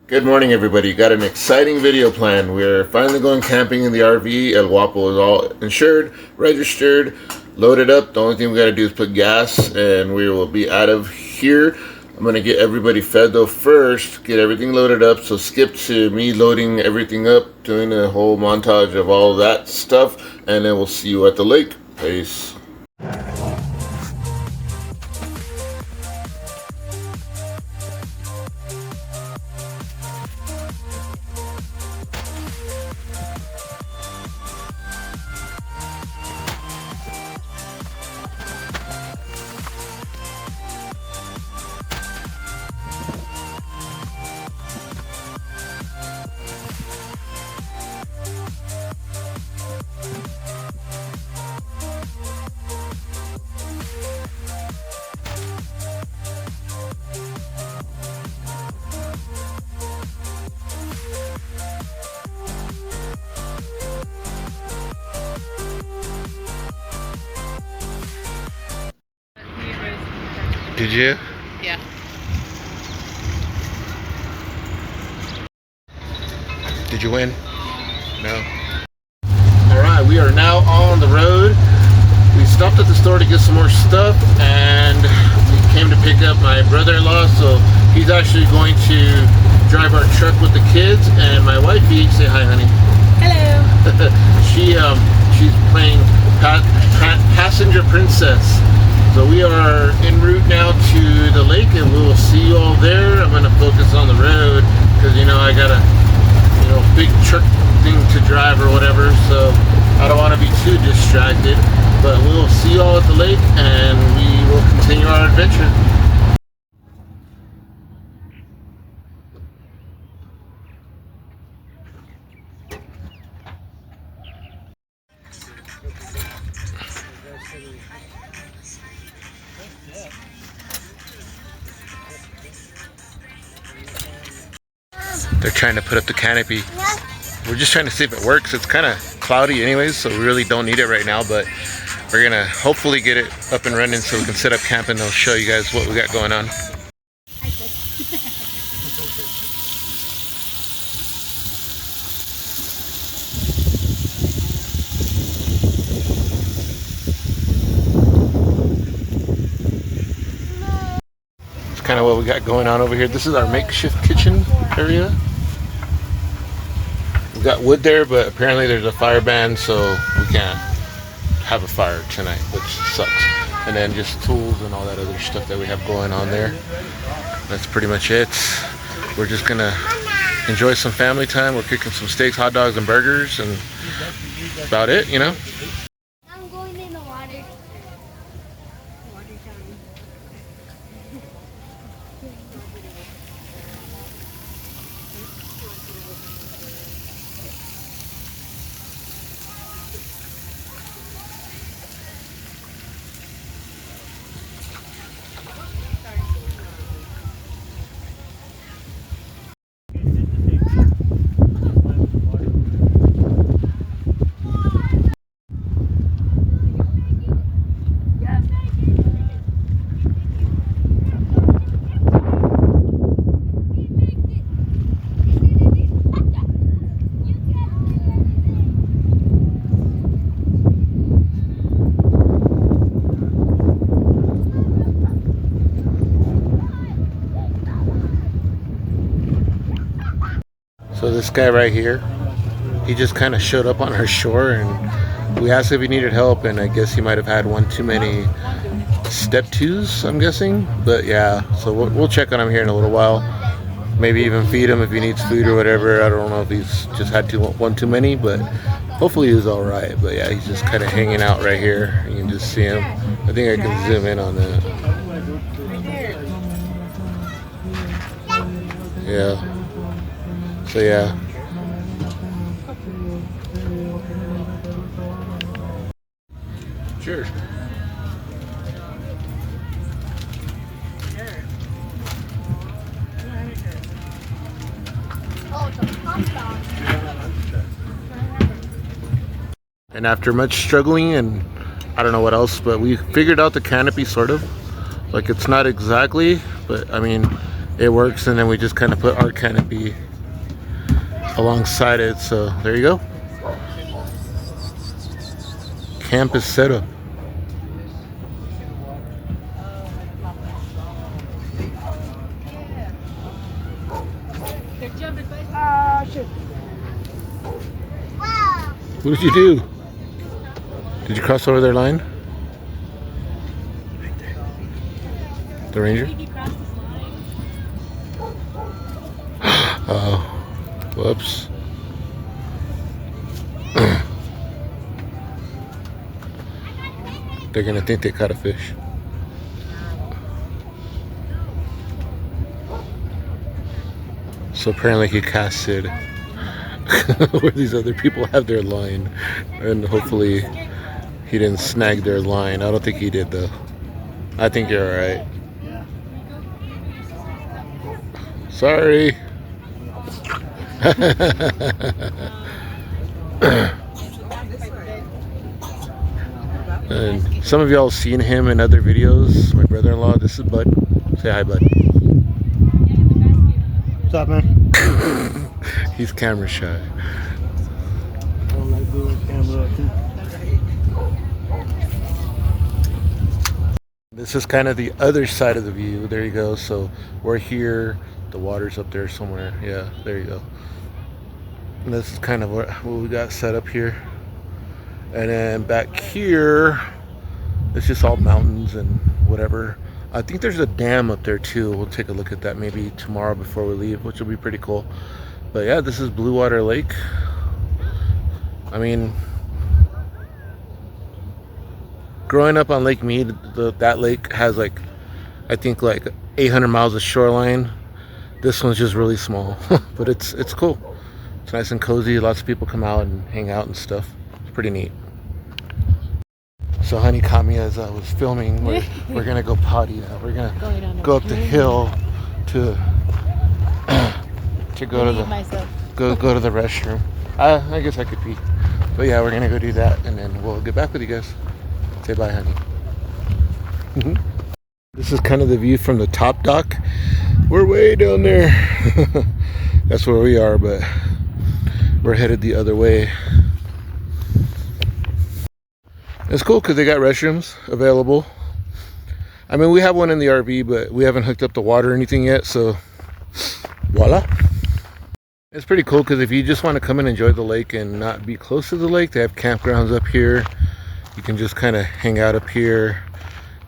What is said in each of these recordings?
Good morning, everybody. Got an exciting video planned. We're finally going camping in the RV. El Guapo is all insured, registered, loaded up. The only thing we got to do is put gas and we will be out of here. I'm going to get everybody fed though first, get everything loaded up. So skip to me loading everything up, doing a whole montage of all that stuff, and then we'll see you at the lake. Peace. Did you? Yeah. Did you win? No. Alright, we are now on the road. We stopped at the store to get some more stuff, and we came to pick up my brother-in-law, so he's actually going to drive our truck with the kids, and my wifey, say hi honey. Hello. She's playing passenger princess. So we are en route now to the lake, and we will see you all there. I'm going to focus on the road because I got a big truck thing to drive or whatever, so I don't want to be too distracted. But we will see you all at the lake, and we will continue our adventure. They're trying to put up the canopy. We're just trying to see if it works. It's kind of cloudy anyways, so we really don't need it right now, but we're gonna hopefully get it up and running so we can set up camp, and they'll show you guys what we got going on. It's kind of what we got going on over here. This is our makeshift kitchen area. We got wood there, but apparently there's a fire ban, so we can't have a fire tonight, which sucks. And then just tools and all that other stuff that we have going on there. That's pretty much it. We're just gonna enjoy some family time. We're cooking some steaks, hot dogs, and burgers, and about it, I'm going in the water. Water time. So this guy right here, he just kind of showed up on our shore, and we asked if he needed help, and I guess he might have had one too many step twos, I'm guessing. But yeah, so we'll check on him here in a little while. Maybe even feed him if he needs food or whatever. I don't know if he's just had one too many, but hopefully he's all right. But yeah, he's just kind of hanging out right here. You can just see him. I think I can zoom in on that. Yeah. So yeah. Cheers. And after much struggling and I don't know what else, but we figured out the canopy sort of. Like, it's not exactly, but I mean, it works, and then we just kind of put our canopy alongside it. So there you go. Camp is set up. What did you do? Did you cross over their line? The ranger? Oh, whoops. They're gonna think they caught a fish. So apparently he casted where these other people have their line, and hopefully he didn't snag their line. I don't think he did though. I think you're alright. Sorry. And some of y'all seen him in other videos. My brother-in-law, this is Bud. Say hi, Bud. What's up, man? He's camera shy. I don't like doing camera. This is kind of the other side of the view. There you go. So we're here. The water's up there somewhere. Yeah, there you go. And this is kind of what we got set up here. And then back here, it's just all mountains and whatever. I think there's a dam up there too. We'll take a look at that maybe tomorrow before we leave, which will be pretty cool. But yeah, this is Blue Water Lake. I mean, growing up on Lake Mead, that lake has like, I think like 800 miles of shoreline. This one's just really small, but it's cool. It's nice and cozy. Lots of people come out and hang out and stuff. It's pretty neat. So honey caught me as I was filming. We're gonna go potty now. We're gonna go up the hill to go to the go to the restroom. I guess I could pee, but yeah, we're gonna go do that, and then we'll get back with you guys. Say bye, honey. This is kind of the view from the top dock. We're way down there. That's where we are, but we're headed the other way. It's cool because they got restrooms available. I mean, we have one in the RV, but we haven't hooked up the water or anything yet, so voila. It's pretty cool because if you just want to come and enjoy the lake and not be close to the lake, they have campgrounds up here. You can just kind of hang out up here.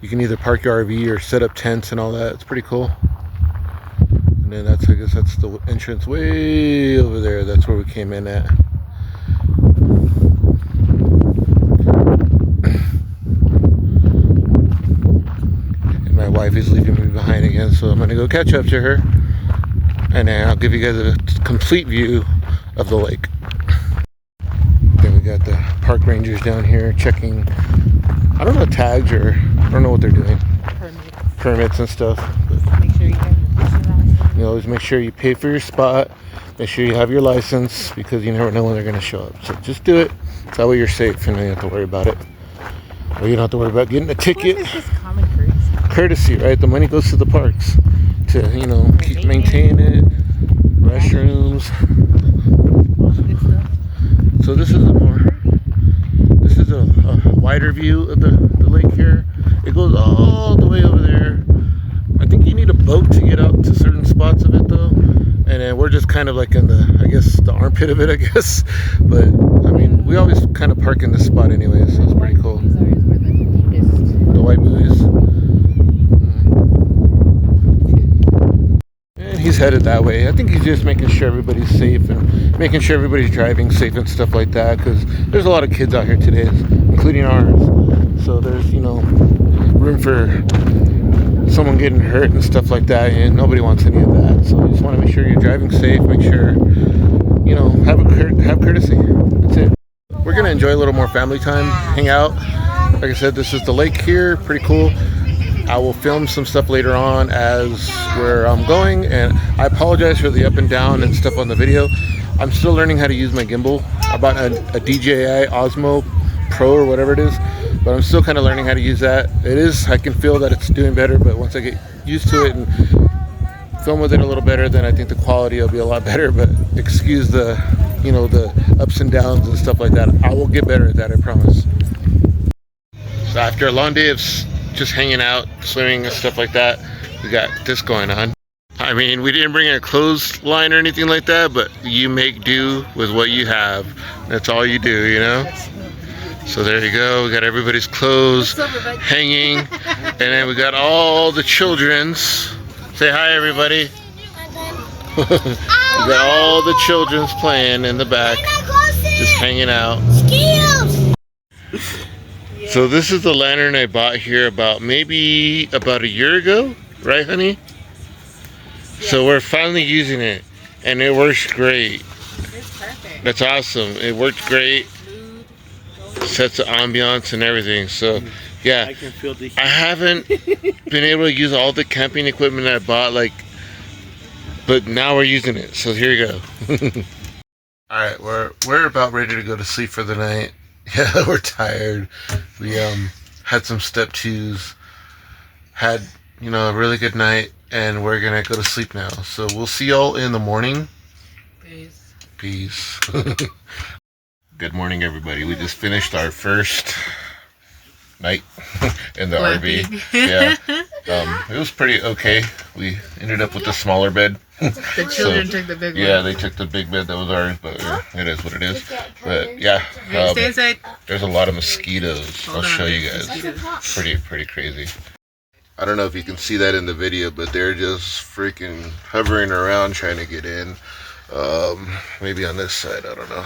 You can either park your RV or set up tents and all that. It's pretty cool. And then I guess that's the entrance way over there. That's where we came in at. And my wife is leaving me behind again, so I'm gonna go catch up to her. And then I'll give you guys a complete view of the lake. Then we got the park rangers down here checking, I don't know, tags, or I don't know what they're doing. Permits and stuff. But make sure you have your license. you always make sure you pay for your spot. Make sure you have your license, because you never know when they're going to show up. So just do it. That way you're safe and you don't have to worry about it. Or you don't have to worry about getting a ticket. It's just common courtesy. Courtesy, right? The money goes to the parks to, keep maintain it, restrooms. All the good stuff. So this is a wider view of the lake here. It goes all the way over there. I think you need a boat to get out to certain spots of it though. And then we're just kind of like in the armpit of it, I guess. But I mean, we always kind of park in this spot anyway, so it's pretty cool. These are where the deepest. The white buoys. And he's headed that way. I think he's just making sure everybody's safe and making sure everybody's driving safe and stuff like that, because there's a lot of kids out here today, including ours. So there's, room for someone getting hurt and stuff like that, and nobody wants any of that. So you just want to make sure you're driving safe, make sure, have courtesy. That's it. We're going to enjoy a little more family time, hang out. Like I said, this is the lake here, pretty cool. I will film some stuff later on as where I'm going, and I apologize for the up and down and stuff on the video. I'm still learning how to use my gimbal. I bought a DJI Osmo Pro or whatever it is, but I'm still kind of learning how to use that. I can feel that it's doing better, but once I get used to it and film with it a little better, then I think the quality will be a lot better. But excuse the, you know, the ups and downs and stuff like that. I will get better at that, I promise. So after a long day of just hanging out, swimming and stuff like that, we got this going on. I mean, we didn't bring a clothesline or anything like that, but you make do with what you have. That's all you do, you know? So there you go. We got everybody's clothes hanging, and then we got all the children's. Say hi, everybody. We got all the children's playing in the back, just hanging out. So this is the lantern I bought here about maybe about a year ago, right, honey? So we're finally using it, and it works great. It's perfect. That's awesome. It worked great. Sets the ambiance and everything. So yeah, I can feel the heat. I haven't been able to use all the camping equipment I bought, like, but now we're using it. So here you go. All right, we're about ready to go to sleep for the night. Yeah, we're tired. We had some step twos, had, you know, a really good night, and we're gonna go to sleep now. So we'll see y'all in the morning. Peace. Peace. Good morning, everybody. We just finished our first night in the RV. Yeah, it was pretty okay. We ended up with a smaller bed. The children took the big one. Yeah, they took the big bed that was ours, but it is what it is. But yeah, Stay inside. there's a lot of mosquitoes. Hold I'll on. show you guys. Pretty crazy. I don't know if you can see that in the video, but they're just freaking hovering around trying to get in. Maybe on this side, I don't know.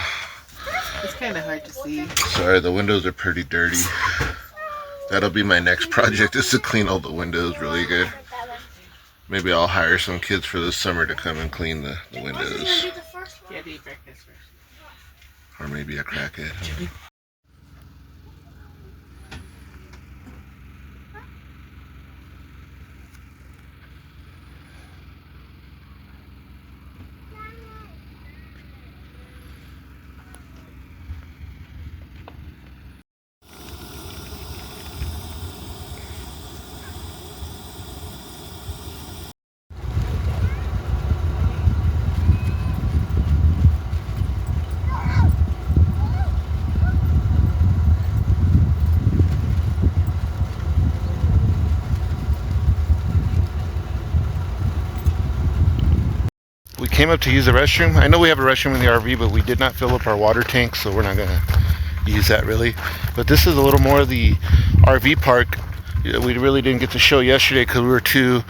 It's kind of hard to see. Sorry, the windows are pretty dirty. That'll be my next project, is to clean all the windows really good. Maybe I'll hire some kids for this summer to come and clean the windows. Yeah, do breakfast first. Or maybe a crackhead. We came up to use the restroom. I know we have a restroom in the RV, but we did not fill up our water tank, so we're not gonna use that really. But this is a little more of the RV park. We really didn't get to show yesterday because we were too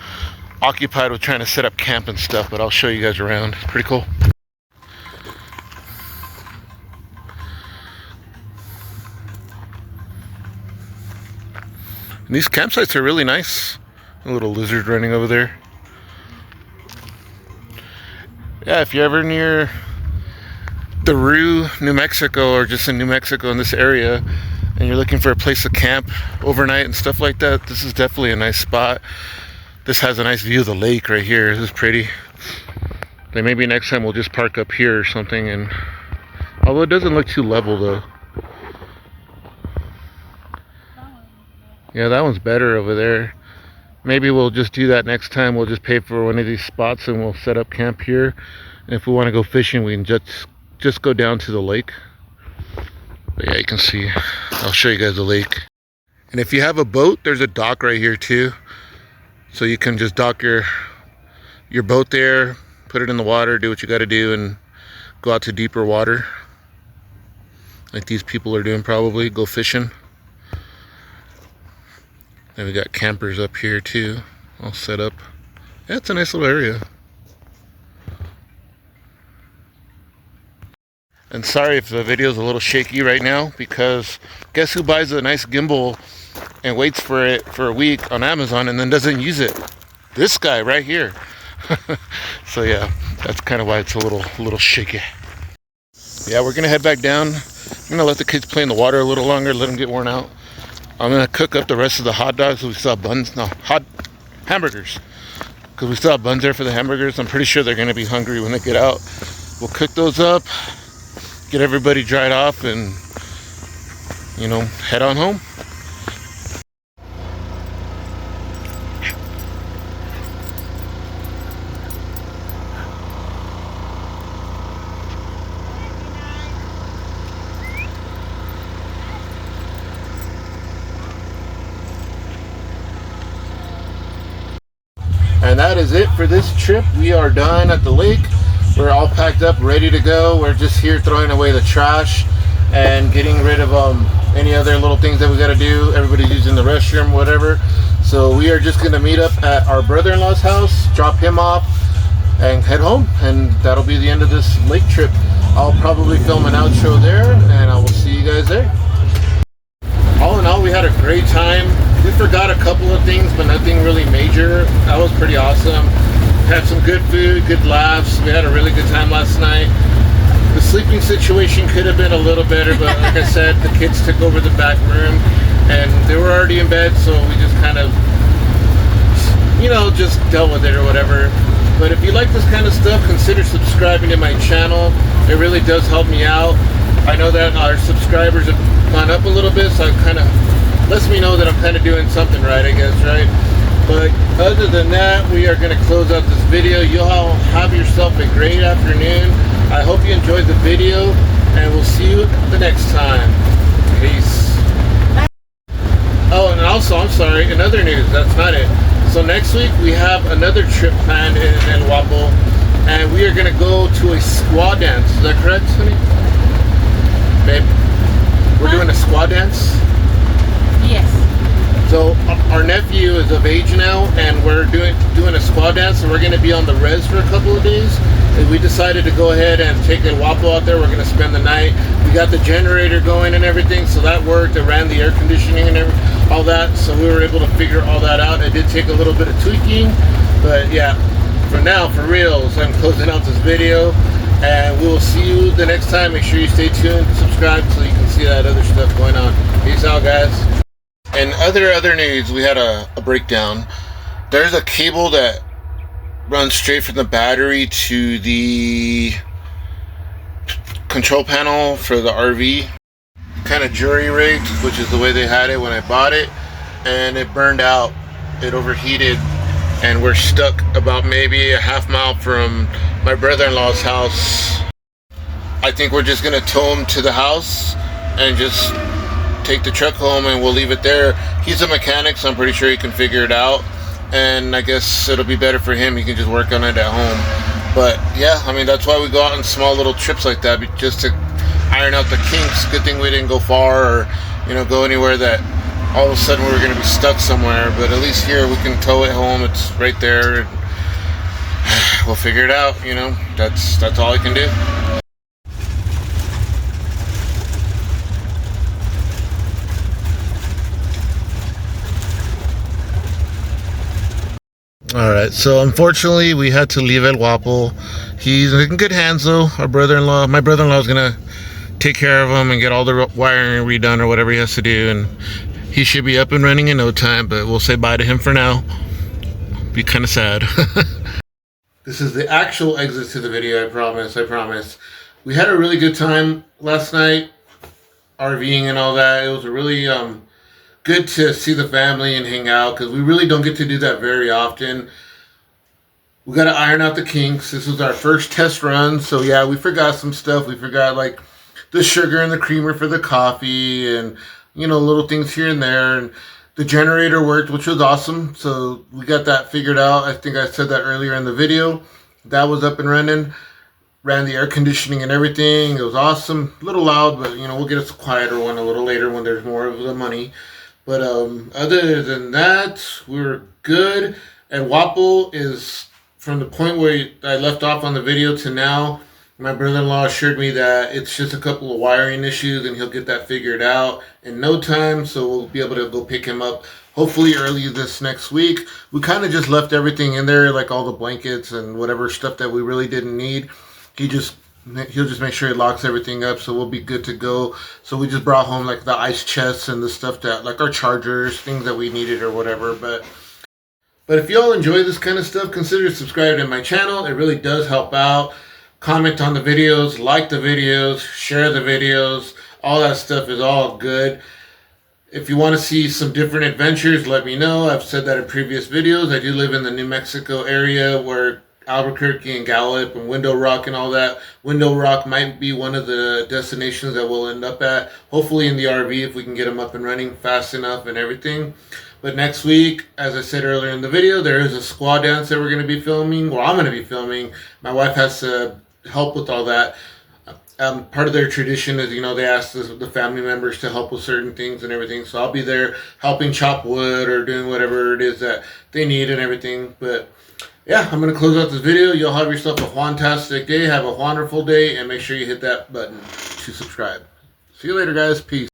occupied with trying to set up camp and stuff, but I'll show you guys around. Pretty cool. And these campsites are really nice. A little lizard running over there. Yeah, if you're ever near the Rue, New Mexico, or just in New Mexico in this area, and you're looking for a place to camp overnight and stuff like that, this is definitely a nice spot. This has a nice view of the lake right here. This is pretty. Then maybe next time we'll just park up here or something. And although it doesn't look too level though. Yeah, that one's better over there. Maybe we'll just do that next time. We'll just pay for one of these spots and we'll set up camp here. And if we want to go fishing, we can just go down to the lake. But yeah, you can see. I'll show you guys the lake. And if you have a boat, there's a dock right here too. So you can just dock your boat there, put it in the water, do what you got to do, and go out to deeper water. Like these people are doing probably, go fishing. And we got campers up here too, all set up. Yeah, it's a nice little area. And sorry if the video is a little shaky right now, because guess who buys a nice gimbal and waits for it for a week on Amazon and then doesn't use it? This guy right here. So yeah, that's kind of why it's a little shaky. Yeah, we're gonna head back down. I'm gonna let the kids play in the water a little longer, let them get worn out. I'm gonna cook up the rest of the hot dogs. We still have buns, no, hamburgers. Because we still have buns there for the hamburgers. I'm pretty sure they're gonna be hungry when they get out. We'll cook those up, get everybody dried off, and you know, head on home. trip. We are done at the lake. We're all packed up, ready to go. We're just here throwing away the trash and getting rid of any other little things that we got to do. Everybody's using the restroom, whatever. So we are just going to meet up at our brother-in-law's house, drop him off, and head home. And that'll be the end of this lake trip. I'll probably film an outro there, and I will see you guys there. All in all, we had a great time. We forgot a couple of things, but nothing really major. That was pretty awesome. Had some good food, good laughs. We had a really good time last night. The sleeping situation could have been a little better, but like I said, the kids took over the back room and they were already in bed, so we just kind of, just dealt with it or whatever. But if you like this kind of stuff, consider subscribing to my channel. It really does help me out. I know that our subscribers have gone up a little bit, so it kind of lets me know that I'm kind of doing something right, I guess, right? But other than that, we are going to close out this video. You all have yourself a great afternoon. I hope you enjoyed the video, and we'll see you the next time. Peace. Oh, and also, I'm sorry, in other news, that's not it. So next week, we have another trip planned in El Guapo, and we are going to go to a squaw dance. Is that correct, honey? Babe, we're doing a squaw dance? Yes. So our nephew is of age now, and we're doing a squaw dance, and we're going to be on the res for a couple of days. And we decided to go ahead and take El Guapo out there. We're going to spend the night. We got the generator going and everything, so that worked. It ran the air conditioning and all that, so we were able to figure all that out. It did take a little bit of tweaking, but yeah, for now, for real, so I'm closing out this video, and we will see you the next time. Make sure you stay tuned, subscribe, so you can see that other stuff going on. Peace out, guys. And other news, we had a breakdown. There's a cable that runs straight from the battery to the control panel for the RV. Kind of jury rigged, which is the way they had it when I bought it, and it burned out. It overheated, and we're stuck about maybe a half mile from my brother-in-law's house. I think we're just gonna tow him to the house and just take the truck home, and we'll leave it there. He's a mechanic, so I'm pretty sure he can figure it out, and I guess it'll be better for him. He can just work on it at home. But yeah, I mean, that's why we go out on small little trips like that, just to iron out the kinks. Good thing we didn't go far or go anywhere that all of a sudden we were going to be stuck somewhere. But at least here we can tow it home. It's right there, and we'll figure it out. That's all I can do. Alright, so unfortunately we had to leave El Guapo. He's in good hands though. My brother-in-law is gonna take care of him and get all the wiring redone or whatever he has to do, and he should be up and running in no time, but we'll say bye to him for now. Be kind of sad. This is the actual exit to the video, I promise. We had a really good time last night, RVing and all that. It was a really good to see the family and hang out, because we really don't get to do that very often. We got to iron out the kinks. This was our first test run, so yeah, we forgot some stuff. We forgot like the sugar and the creamer for the coffee, and little things here and there. And the generator worked, which was awesome, so we got that figured out. I think I said that earlier in the video. That was up and running. Ran the air conditioning and everything. It was awesome. A little loud, but we'll get a quieter one a little later when there's more of the money. But other than that, we were good. And Guapo is, from the point where I left off on the video to now, my brother-in-law assured me that it's just a couple of wiring issues and he'll get that figured out in no time. So we'll be able to go pick him up hopefully early this next week. We kind of just left everything in there, like all the blankets and whatever stuff that we really didn't need. He'll just make sure he locks everything up, so we'll be good to go. So we just brought home like the ice chests and the stuff that, like our chargers, things that we needed or whatever. But if you all enjoy this kind of stuff, consider subscribing to my channel. It really does help out. Comment on the videos, like the videos, share the videos. All that stuff is all good. If you want to see some different adventures, let me know. I've said that in previous videos. I do live in the New Mexico area where Albuquerque and Gallup and Window Rock and all that. Window Rock might be one of the destinations that we'll end up at. Hopefully in the RV if we can get them up and running fast enough and everything. But next week, as I said earlier in the video, there is a squaw dance that we're going to be filming. Well, I'm going to be filming. My wife has to help with all that. Part of their tradition is, they ask the family members to help with certain things and everything. So I'll be there helping chop wood or doing whatever it is that they need and everything. But yeah, I'm going to close out this video. You'll have yourself a fantastic day. Have a wonderful day. And make sure you hit that button to subscribe. See you later, guys. Peace.